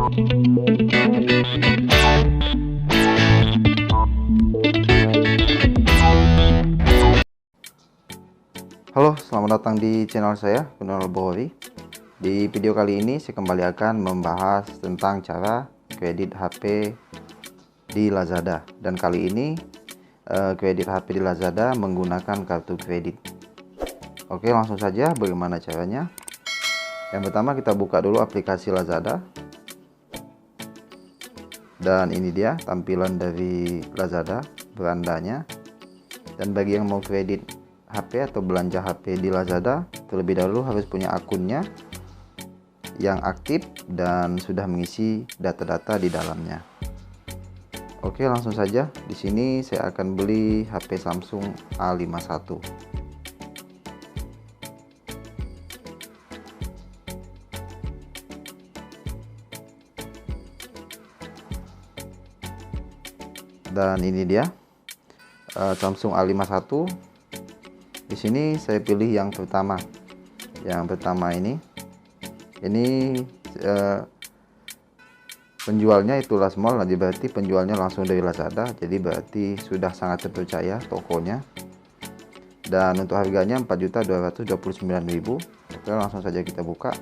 Halo, selamat datang di channel saya, Kunal Bohori. Di video kali ini saya kembali akan membahas tentang cara kredit HP di Lazada. Dan kali ini kredit HP di Lazada menggunakan kartu kredit. Oke, langsung saja bagaimana caranya. Yang pertama kita buka dulu aplikasi Lazada. Dan ini dia tampilan dari Lazada, berandanya. Dan bagi yang mau kredit HP atau belanja HP di Lazada, terlebih dahulu harus punya akunnya yang aktif dan sudah mengisi data-data di dalamnya. Oke, langsung saja. Di sini saya akan beli HP Samsung A51. Dan ini dia Samsung A51. Di sini saya pilih yang pertama. Yang pertama ini penjualnya itu Last Mall, jadi berarti penjualnya langsung dari Lazada, jadi berarti sudah sangat terpercaya tokonya. Dan untuk harganya 4.229.000. Oke, langsung saja kita buka.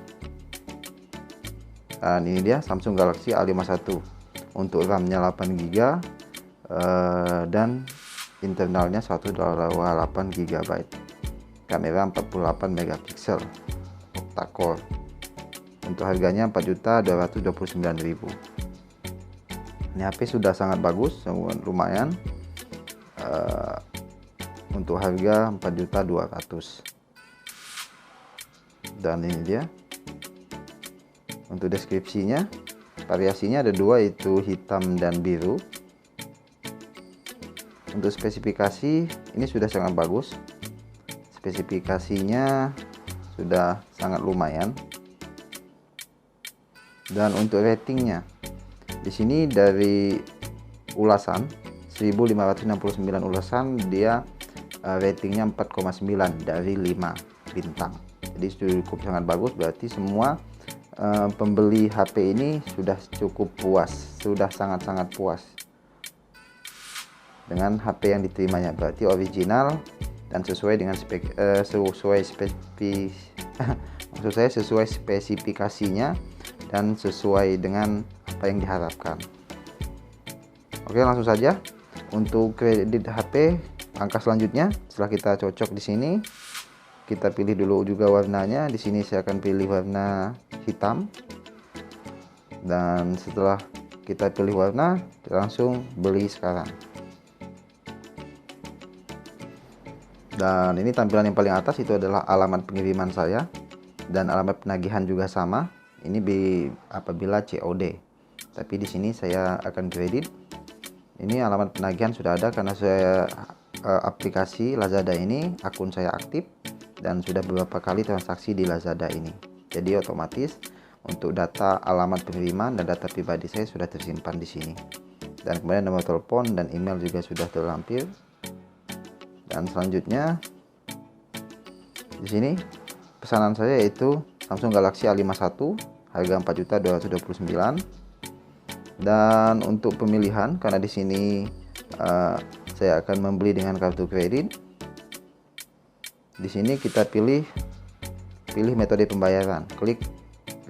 Dan ini dia Samsung Galaxy A51. Untuk RAM-nya 8GB dan internalnya 128 GB. Kamera 48 megapiksel octa-core. Untuk harganya 4.229.000. Ini HP sudah sangat bagus, lumayan. Untuk harga 4.200.000. Dan ini dia. Untuk deskripsinya, variasinya ada dua, yaitu hitam dan biru. Untuk spesifikasi ini sudah sangat bagus. Spesifikasinya sudah sangat lumayan. Dan untuk ratingnya, di sini dari ulasan 1569 ulasan, dia ratingnya 4,9 dari 5 bintang. Jadi cukup sangat bagus, berarti semua pembeli HP ini sudah cukup puas, sudah sangat-sangat puas dengan HP yang diterimanya. Berarti original dan sesuai dengan sesuai spesifikasinya dan sesuai dengan apa yang diharapkan. Oke, langsung saja untuk kredit HP. Langkah selanjutnya, setelah kita cocok di sini, kita pilih dulu juga warnanya. Di sini saya akan pilih warna hitam. Dan setelah kita pilih warna, langsung beli sekarang. Dan ini tampilan yang paling atas itu adalah alamat pengiriman saya, dan alamat penagihan juga sama. Ini apabila COD. Tapi di sini saya akan kredit. Ini alamat penagihan sudah ada karena saya aplikasi Lazada ini akun saya aktif dan sudah beberapa kali transaksi di Lazada ini. Jadi otomatis untuk data alamat pengiriman dan data pribadi saya sudah tersimpan di sini. Dan kemudian nomor telepon dan email juga sudah terlampir. Dan selanjutnya di sini pesanan saya yaitu Samsung Galaxy A51, harga 4.229.000. Dan untuk pemilihan, karena di sini saya akan membeli dengan kartu kredit. Di sini kita pilih metode pembayaran. Klik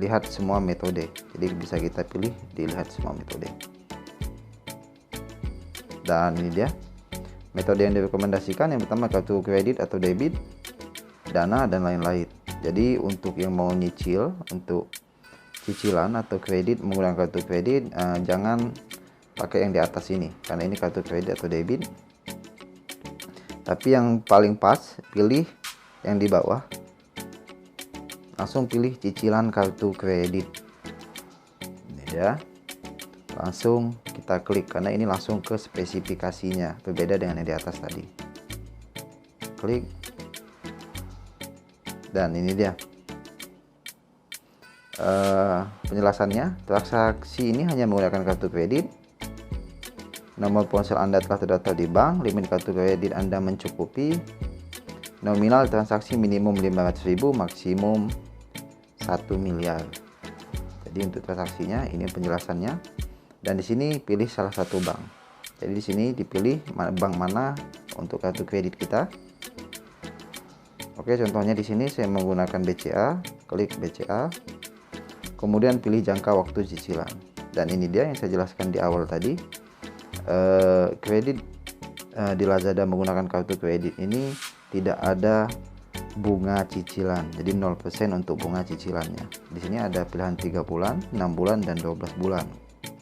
lihat semua metode. Jadi bisa kita pilih dilihat semua metode. Dan ini dia metode yang direkomendasikan. Yang pertama kartu kredit atau debit, dana, dan lain-lain. Jadi untuk yang mau nyicil, untuk cicilan atau kredit menggunakan kartu kredit, jangan pakai yang di atas ini, karena ini kartu kredit atau debit. Tapi yang paling pas, pilih yang di bawah. Langsung pilih cicilan kartu kredit. Ini ya. Langsung kita klik, karena ini langsung ke spesifikasinya, berbeda dengan yang di atas tadi. Klik. Dan ini dia penjelasannya. Transaksi ini hanya menggunakan kartu kredit. Nomor ponsel Anda telah terdaftar di bank. Limit kartu kredit Anda mencukupi. Nominal transaksi minimum 500.000, maksimum 1 miliar. Jadi untuk transaksinya ini penjelasannya, dan di sini pilih salah satu bank. Jadi di sini dipilih bank mana untuk kartu kredit kita. Oke, contohnya di sini saya menggunakan BCA, klik BCA, kemudian pilih jangka waktu cicilan. Dan ini dia yang saya jelaskan di awal tadi, kredit di Lazada menggunakan kartu kredit ini tidak ada bunga cicilan, jadi 0% untuk bunga cicilannya. Di sini ada pilihan 3 bulan, 6 bulan, dan 12 bulan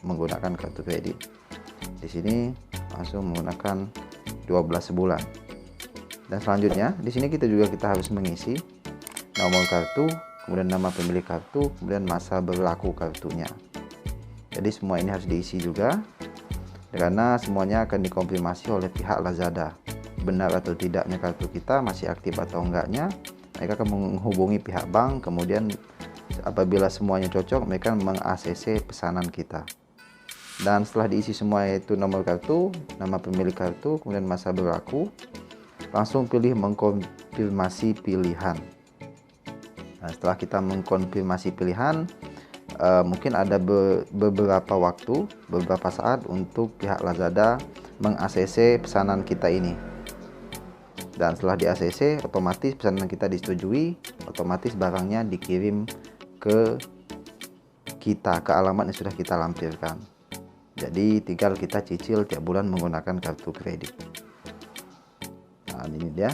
menggunakan kartu kredit. Di sini langsung menggunakan 12 bulan. Dan selanjutnya di sini kita harus mengisi nomor kartu, kemudian nama pemilik kartu, kemudian masa berlaku kartunya. Jadi semua ini harus diisi juga, karena semuanya akan dikonfirmasi oleh pihak Lazada, benar atau tidaknya kartu kita masih aktif atau enggaknya. Mereka akan menghubungi pihak bank, kemudian apabila semuanya cocok mereka meng-ACC pesanan kita. Dan setelah diisi semua, yaitu nomor kartu, nama pemilik kartu, kemudian masa berlaku, langsung pilih mengkonfirmasi pilihan. Nah, setelah kita mengkonfirmasi pilihan, mungkin ada beberapa waktu, beberapa saat untuk pihak Lazada meng-ACC pesanan kita ini. Dan setelah di ACC, otomatis pesanan kita disetujui, otomatis barangnya dikirim ke kita, ke alamat yang sudah kita lampirkan. Jadi tinggal kita cicil tiap bulan menggunakan kartu kredit. Nah, ini dia.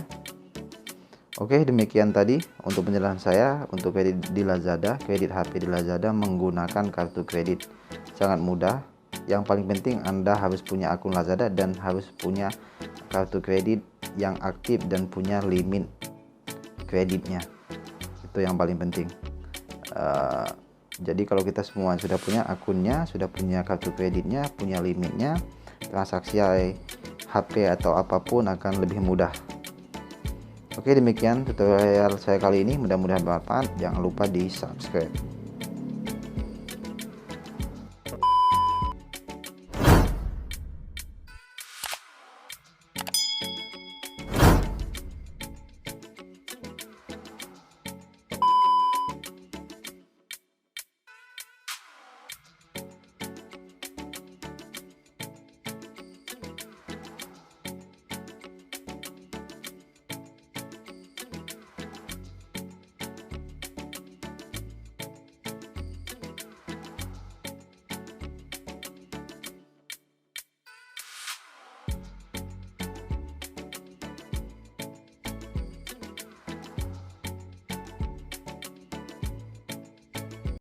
Oke, demikian tadi untuk penjelasan saya untuk kredit di Lazada, kredit HP di Lazada menggunakan kartu kredit. Sangat mudah. Yang paling penting Anda harus punya akun Lazada dan harus punya kartu kredit yang aktif dan punya limit kreditnya. Itu yang paling penting. Jadi kalau kita semua sudah punya akunnya, sudah punya kartu kreditnya, punya limitnya, transaksi HP atau apapun akan lebih mudah. Oke, demikian tutorial saya kali ini, mudah-mudahan bermanfaat. Jangan lupa di subscribe.